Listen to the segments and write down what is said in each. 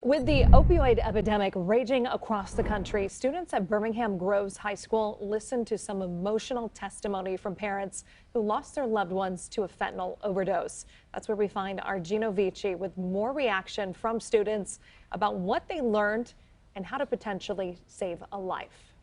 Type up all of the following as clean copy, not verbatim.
With the opioid epidemic raging across the country, students at Birmingham Groves High School listened to some emotional testimony from parents who lost their loved ones to a fentanyl overdose. That's where we find our Gino Vici with more reaction from students about what they learned and how to potentially save a life.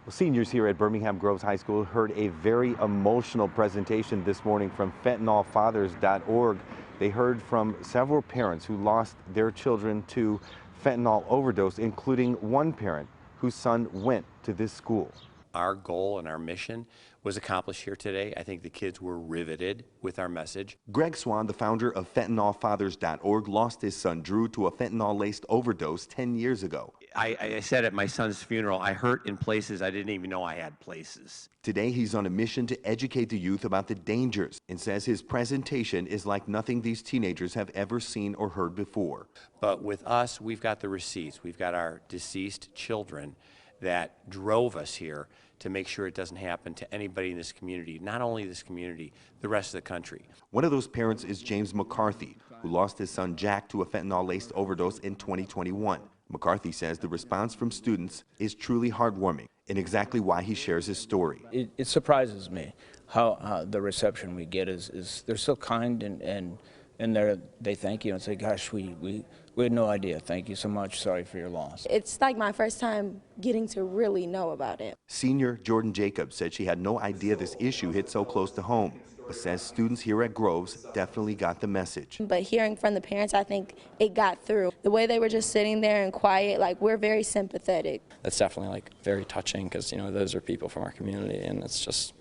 Well, seniors here at Birmingham Groves High School heard a very emotional presentation this morning from fentanylfathers.org. They heard from several parents who lost their children to fentanyl overdose, including one parent whose son went to this school. Our goal and our mission was accomplished here today. I think the kids were riveted with our message. Greg Swan, the founder of fentanylfathers.org, lost his son Drew to a fentanyl-laced overdose 10 years ago. I said at my son's funeral, I hurt in places I didn't even know I had places. Today, he's on a mission to educate the youth about the dangers and says his presentation is like nothing these teenagers have ever seen or heard before. But with us, we've got the receipts. We've got our deceased children that drove us here to make sure it doesn't happen to anybody in this community, not only this community, the rest of the country. One of those parents is James McCarthy, who lost his son Jack to a fentanyl-laced overdose in 2021. McCarthy says the response from students is truly heartwarming and exactly why he shares his story. It surprises me how the reception we get is they're so kind and they thank you and say, gosh, we had no idea. Thank you so much. Sorry for your loss. It's like my first time getting to really know about it. Senior Jordan Jacobs said she had no idea this issue hit so close to home, but says students here at Groves definitely got the message. But hearing from the parents, I think it got through. The way they were just sitting there and quiet, like, we're very sympathetic. That's definitely very touching because, those are people from our community, and it's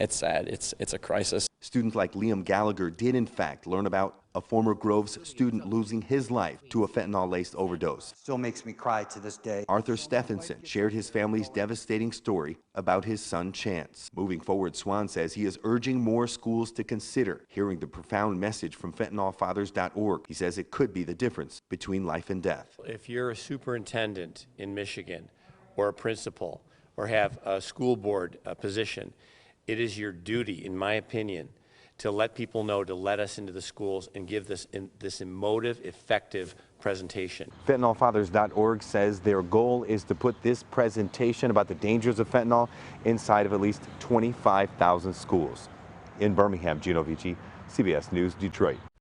sad. It's a crisis. Students like Liam Gallagher did in fact learn about a former Groves student losing his life to a fentanyl-laced overdose. Still makes me cry to this day. Arthur Stephenson shared his family's devastating story about his son Chance. Moving forward, Swan says he is urging more schools to consider hearing the profound message from fentanylfathers.org. He says it could be the difference between life and death. If you're a superintendent in Michigan or a principal or have a school board position, it is your duty, in my opinion, to let people know, to let us into the schools and give this emotive, effective presentation. Fentanylfathers.org says their goal is to put this presentation about the dangers of fentanyl inside of at least 25,000 schools. In Birmingham, Gino Vici, CBS News, Detroit.